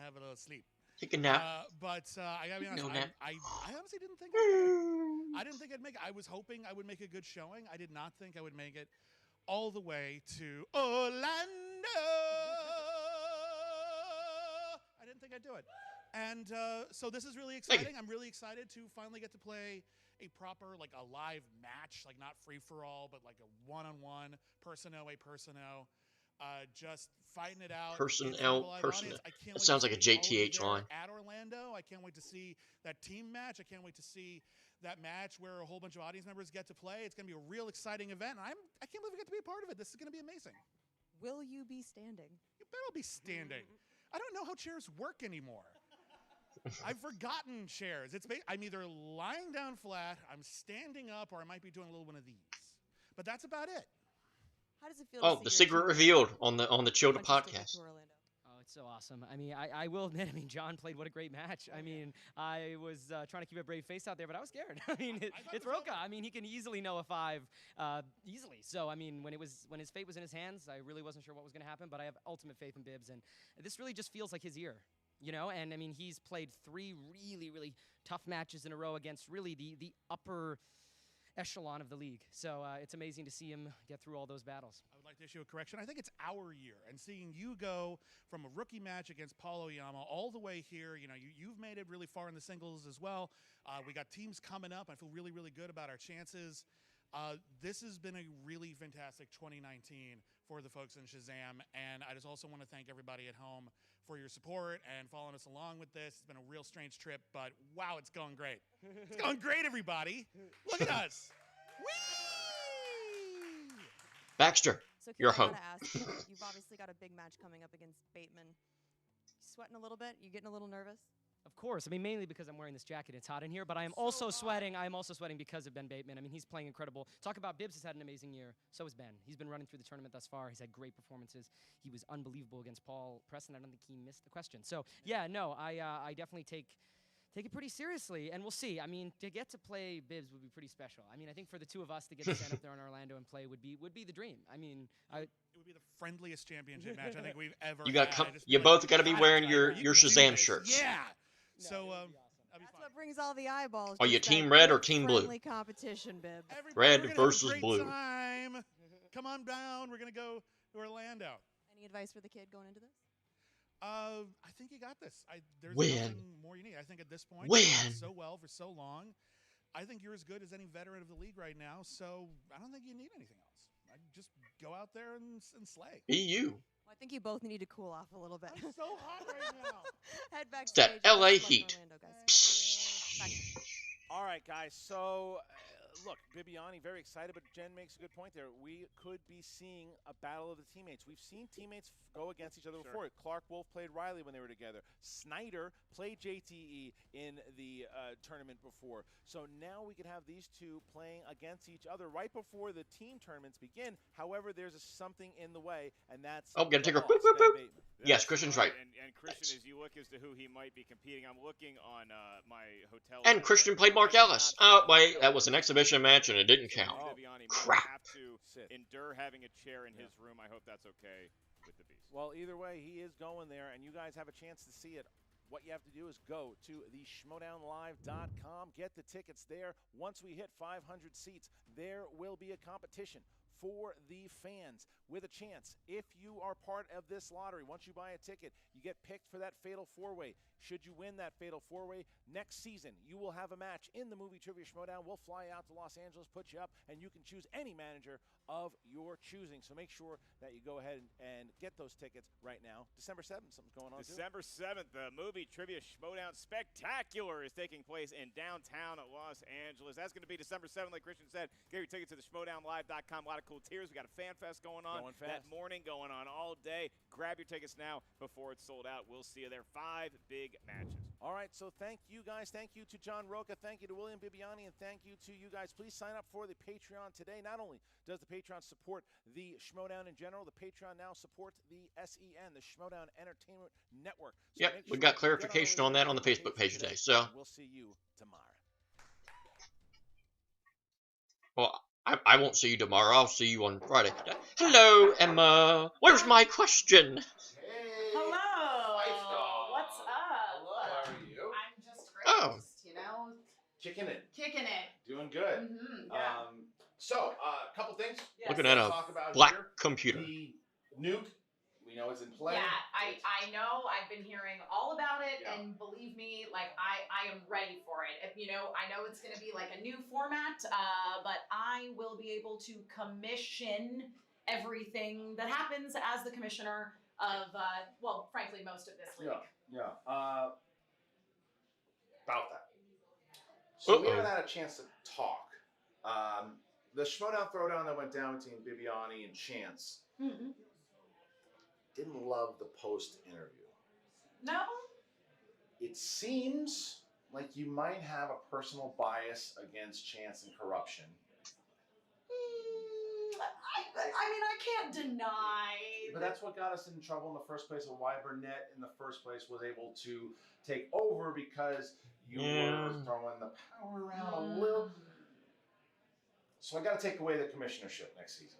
have a little sleep. Take a nap. But I gotta be honest, I honestly didn't think I didn't think I'd make it. I was hoping I would make a good showing. I did not think I would make it all the way to Orlando. I didn't think I'd do it. And so this is really exciting. I'm really excited to finally get to play a proper, like a live match, like not free-for-all, but like a one-on-one, person-o, a person-o. Just fighting it out. Person-o, person-o. That sounds like a JTH line. At Orlando, I can't wait to see that team match. I can't wait to see that match where a whole bunch of audience members get to play. It's going to be a real exciting event. I can't believe we get to be a part of it. This is going to be amazing. Will you be standing? You better be standing. I don't know how chairs work anymore. I've forgotten chairs. I'm either lying down flat, I'm standing up, or I might be doing a little one of these. But that's about it. How does it feel? Oh, the secret revealed on the Chota podcast. Oh, it's so awesome. I mean, I will admit, John played what a great match. I mean, I was trying to keep a brave face out there, but I was scared. I mean, it's Rocha. I mean, he can easily know a 5 easily. So, I mean, when his fate was in his hands, I really wasn't sure what was going to happen, but I have ultimate faith in Bibbs, and this really just feels like his year. You know, and I mean, he's played 3 really, really tough matches in a row against really the upper echelon of the league. So it's amazing to see him get through all those battles. I would like to issue a correction. I think it's our year, and seeing you go from a rookie match against Paul Oyama all the way here, you've made it really far in the singles as well. We got teams coming up. I feel really, really good about our chances. This has been a really fantastic 2019 for the folks in Shazam, and I just also want to thank everybody at home for your support and following us along with this. It's been a real strange trip, but wow, it's going great. It's going great, everybody. Look at us. Whee! Baxter, So you're Karen, I home. gotta ask you, you've obviously got a big match coming up against Bateman. You sweating a little bit? You getting a little nervous? Of course. I mean, mainly because I'm wearing this jacket. It's hot in here, but I am also sweating. I am also sweating because of Ben Bateman. I mean, he's playing incredible. Talk about Bibbs has had an amazing year. So has Ben. He's been running through the tournament thus far. He's had great performances. He was unbelievable against Paul Preston. I don't think he missed the question. So, yeah, no, I definitely take it pretty seriously, and we'll see. I mean, to get to play Bibbs would be pretty special. I mean, I think for the two of us to get to stand up there in Orlando and play would be the dream. I mean, it would be the friendliest championship match I think we've ever You had. you both got to be wearing your Shazam shirts. Yeah. No, So that's what brings all the eyeballs. Are you just Team that Red or good Team Blue? friendly competition, Bibbs. Red we're gonna versus have a great blue. Time. Come on down. We're gonna go to Orlando. Any advice for the kid going into this? I think you got this. There's Win. nothing more you need. I think at this point, Win. you've done so well for so long. I think you're as good as any veteran of the league right now. So I don't think you need anything else. Just go out there and slay. Be you. Well, I think you both need to cool off a little bit. I'm so hot right now. Head back It's that LA heat. All right, guys. So, look, Bibbiani, very excited, but Jen makes a good point there. We could be seeing a battle of the teammates. We've seen teammates go against each other before. Clark Wolf played Riley when they were together. Snyder played JTE in the tournament before. So now we could have these two playing against each other right before the team tournaments begin. However, there's something in the way, and that's Oh, gotta take her. loss, Boop, boop, Ben boop. Bateman. Yes, Christian's right. And Christian, as you look as to who he might be competing, I'm looking on my hotel. And Christian played Mark Ellis. Oh, wait, that was an exhibition match and it didn't count. Bibbiani might Crap. have to endure having a chair in his room. I hope that's okay with the Beast. Well, either way, he is going there, and you guys have a chance to see it. What you have to do is go to the Schmoedownlive.com, get the tickets there. Once we hit 500 seats, there will be a competition for the fans with a chance. If you are part of this lottery, once you buy a ticket, you get picked for that Fatal 4-Way. Should you win that Fatal 4-Way, next season you will have a match in the Movie Trivia Schmoedown. We'll fly out to Los Angeles, put you up, and you can choose any manager of your choosing. So make sure that you go ahead and get those tickets right now. December 7th, something's going on. December 7th, the Movie Trivia Schmoedown Spectacular is taking place in downtown Los Angeles. That's going to be December 7th, like Christian said. Get your tickets to the Schmoedownlive.com. A lot of cool tiers. We got a fan fest going on that morning, going on all day. Grab your tickets now before it's sold out. We'll see you there. 5 big matches. All right, so thank you guys. Thank you to John Rocha. Thank you to William Bibbiani, and thank you to you guys. Please sign up for the Patreon today. Not only does the Patreon support the Schmoedown in general, the Patreon now supports the SEN, the Schmoedown Entertainment Network. So Yep, make we sure got you clarification on that on the Facebook page today. So, We'll see you tomorrow. well, I won't see you tomorrow. I'll see you on Friday. Hello, Emma. Where's my question? Hello. What's up? Hello, how are you? I'm just great. Oh. Just, you know, Kicking it. kicking it. Doing good. Yeah. So, a couple things. Yes. Looking at to a talk about black here. computer. The nuke, we know it's in play. Yeah, I know. I've been hearing all about it, Yeah. and believe me, like I am ready for it. If, you know, I know it's going to be like a new format, but I will be able to commission everything that happens as the commissioner of, well, frankly, most of this league. Yeah. About that. So we Uh-oh. haven't had a chance to talk. The Schmoedown Throwdown that went down between Bibbiani and Chance, didn't love the post interview. No? It seems like you might have a personal bias against Chance and corruption. I mean, I can't deny. But that's what got us in trouble in the first place, and why Burnett in the first place was able to take over, because you were throwing the power around a little. So I got to take away the commissionership next season.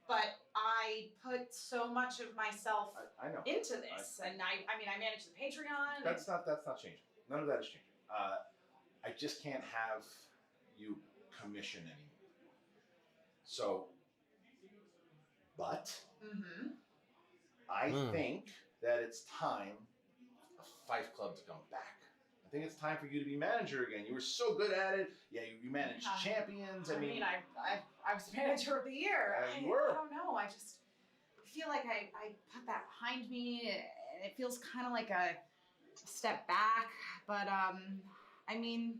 But I put so much of myself I know. into this, and I mean, I manage the Patreon. That's not changing. None of that is changing. I just can't have you commission anymore. So, but I think that it's time for Fight Club to come back. I think it's time for you to be manager again. You were so good at it. Yeah, you managed champions. I mean, I was manager of the year. You were. I don't know. I just feel like I put that behind me, and it feels kind of like a step back. But I mean,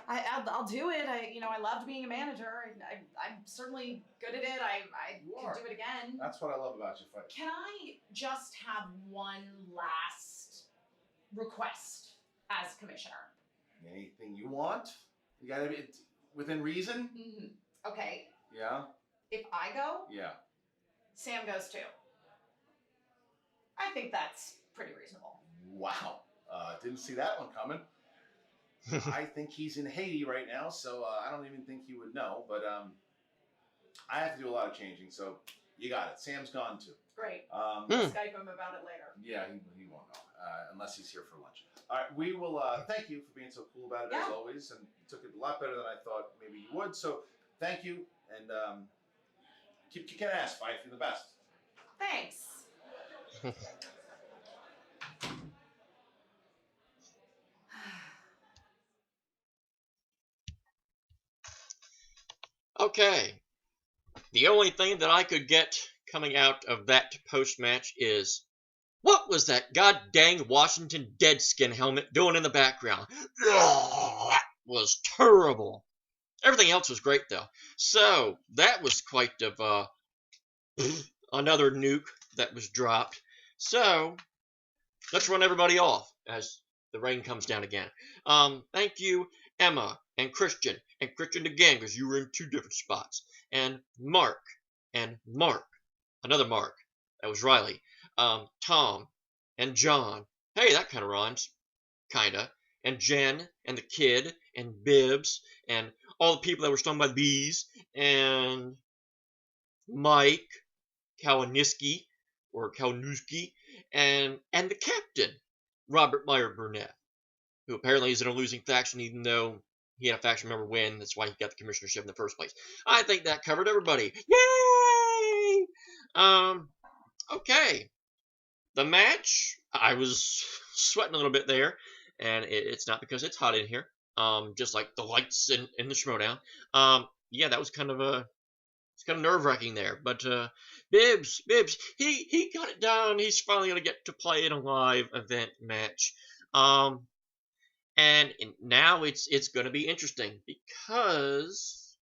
I'll do it. I loved being a manager. I'm certainly good at it. I could do it again. That's what I love about you, Fight. Can I just have one last request as commissioner? Anything you want? You gotta be within reason. Okay. Yeah. If I go, Yeah. Sam goes too. I think that's pretty reasonable. Wow. Didn't see that one coming. I think he's in Haiti right now, so I don't even think he would know. But I have to do a lot of changing, so you got it. Sam's gone too. Great. Skype him about it later. Yeah, he won't know unless he's here for lunch. All right, we will thank you for being so cool about it as always, and you took it a lot better than I thought maybe you would. So thank you, and keep kicking ass, Fight. You're the best. Thanks. Okay. The only thing that I could get coming out of that post-match is, what was that god dang Washington Deadskin helmet doing in the background? That was terrible. Everything else was great, though. So, that was quite of another nuke that was dropped. So, let's run everybody off as the rain comes down again. Thank you, Emma and Christian again, because you were in 2 different spots. And Mark, another Mark, that was Riley. Tom, and John. Hey, that kind of rhymes. Kinda. And Jen, and the kid, and Bibbs, and all the people that were stung by the bees, and Mike, Kalaniski, or Kalnuski, and the captain, Robert Meyer Burnett, who apparently is in a losing faction, even though he had a faction member win. That's why he got the commissionership in the first place. I think that covered everybody. Yay! Okay. The match, I was sweating a little bit there, and it's not because it's hot in here. Just like the lights in the Schmoedown. Yeah, that was kind of nerve-wracking there. But Bibbs, he got it done. He's finally gonna get to play in a live event match. And now it's gonna be interesting because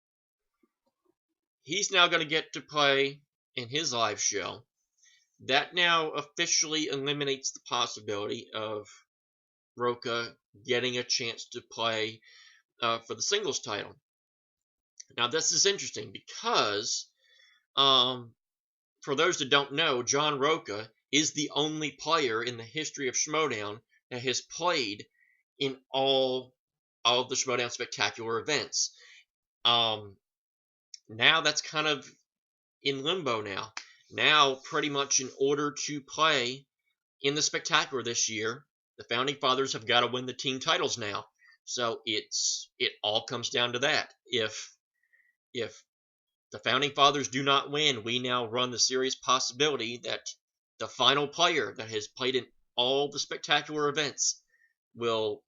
he's now gonna get to play in his live show. That now officially eliminates the possibility of Rocha getting a chance to play for the singles title. Now, this is interesting because, for those that don't know, John Rocha is the only player in the history of Schmoedown that has played in all of the Schmoedown Spectacular events. Now that's kind of in limbo now. Now, pretty much in order to play in the Spectacular this year, the Founding Fathers have got to win the team titles now. So it all comes down to that. If the Founding Fathers do not win, we now run the serious possibility that the final player that has played in all the Spectacular events will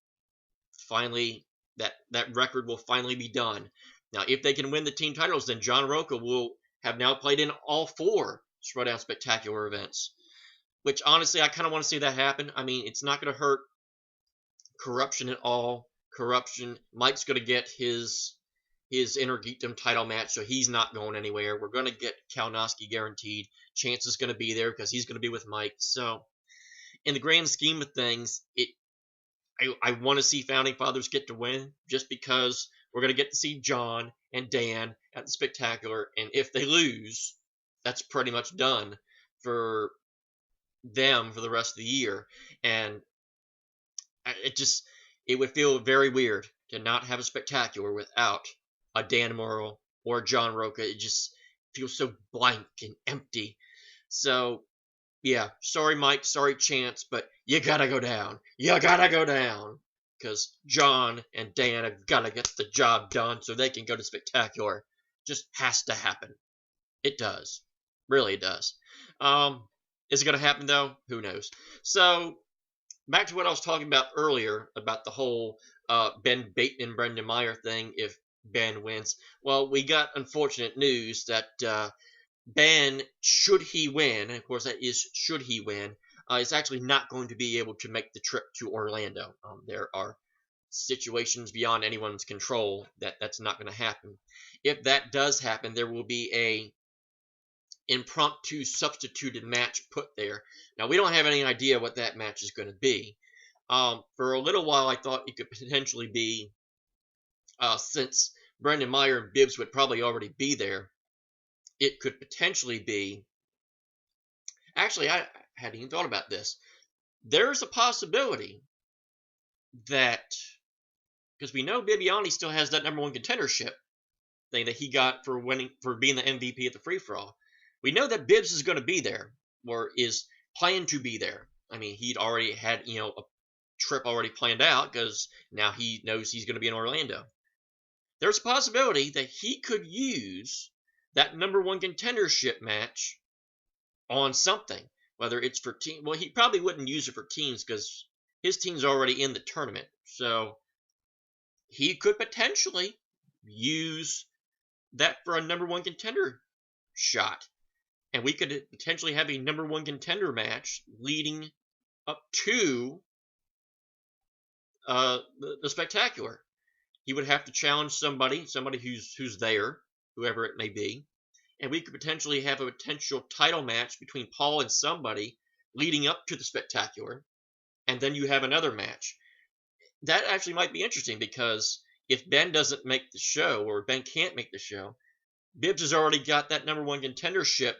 finally, that record will finally be done. Now, if they can win the team titles, then John Rocha will have now played in all 4 Schmoedown Spectacular events. Which, honestly, I kind of want to see that happen. I mean, it's not going to hurt Corruption at all. Corruption, Mike's going to get his Inner Geekdom title match, so he's not going anywhere. We're going to get Kalnoski guaranteed. Chance is going to be there because he's going to be with Mike. So, in the grand scheme of things, I want to see Founding Fathers get to win just because we're going to get to see John and Dan at the Spectacular, and if they lose, that's pretty much done for them for the rest of the year. And it would feel very weird to not have a Spectacular without a Dan Murrell or John Rocha. It just feels so blank and empty. So, yeah, sorry Mike, sorry Chance, but you gotta go down. You gotta go down. because John and Dan have got to get the job done so they can go to Spectacular. Just has to happen. It does. Really, it does. Is it going to happen, though? Who knows? So, back to what I was talking about earlier about the whole Ben Bateman, Brendan Meyer thing if Ben wins. Well, we got unfortunate news that Ben, should he win, and of course that is should he win, is actually not going to be able to make the trip to Orlando. There are situations beyond anyone's control that's not going to happen. If that does happen, there will be a impromptu substituted match put there. Now, we don't have any idea what that match is going to be. For a little while, I thought it could potentially be, since Brendan Meyer and Bibbs would probably already be there, it could potentially be... Actually, I hadn't even thought about this. There's a possibility that, because we know Bibbiani still has that #1 contendership thing that he got for being the MVP at the free-for-all. We know that Bibbs is going to be there, or is planned to be there. I mean, he'd already had, a trip already planned out, because now he knows he's going to be in Orlando. There's a possibility that he could use that #1 contendership match on something, whether it's for team. Well, he probably wouldn't use it for teams because his team's already in the tournament. So he could potentially use that for a #1 contender shot. And we could potentially have a #1 contender match leading up to the Spectacular. He would have to challenge somebody who's there, whoever it may be. And we could potentially have a potential title match between Paul and somebody leading up to the Spectacular. And then you have another match. That actually might be interesting, because if Ben doesn't make the show, or Ben can't make the show, Bibbs has already got that #1 contendership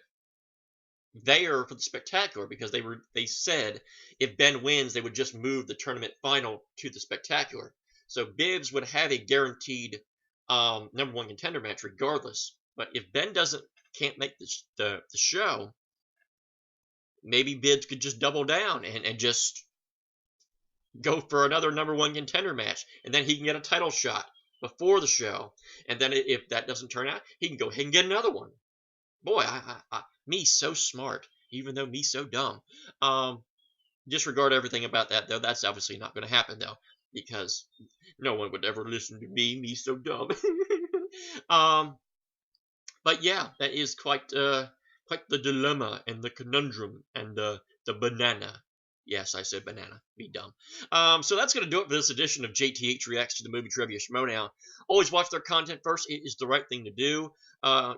there for the Spectacular, because they said if Ben wins, they would just move the tournament final to the Spectacular. So Bibbs would have a guaranteed #1 contender match regardless. But if Ben can't make the show, maybe Bibbs could just double down and just go for another #1 contender match, and then he can get a title shot before the show. And then if that doesn't turn out, he can go ahead and get another one. Boy, me so smart, even though me so dumb. Disregard everything about that, though. That's obviously not going to happen, though, because no one would ever listen to me so dumb. But yeah, that is quite the dilemma and the conundrum and the banana. Yes, I said banana. Be dumb. So that's going to do it for this edition of JTH Reacts to the Movie Trivia Schmoedown. Always watch their content first. It is the right thing to do.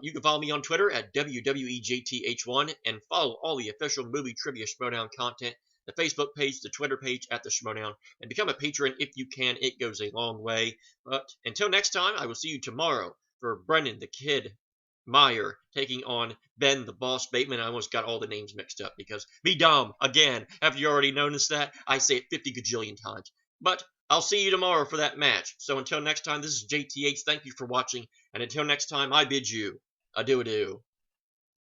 You can follow me on Twitter at WWEJTH1 and follow all the official Movie Trivia Schmoedown content, the Facebook page, the Twitter page at the Schmoedown, and become a patron if you can. It goes a long way. But until next time, I will see you tomorrow for Brendan the Kid Meyer taking on Ben the Boss Bateman. I almost got all the names mixed up because be dumb again. Have you already noticed that? I say it 50 gajillion times. But I'll see you tomorrow for that match. So until next time, this is JTH. Thank you for watching. And until next time, I bid you adieu.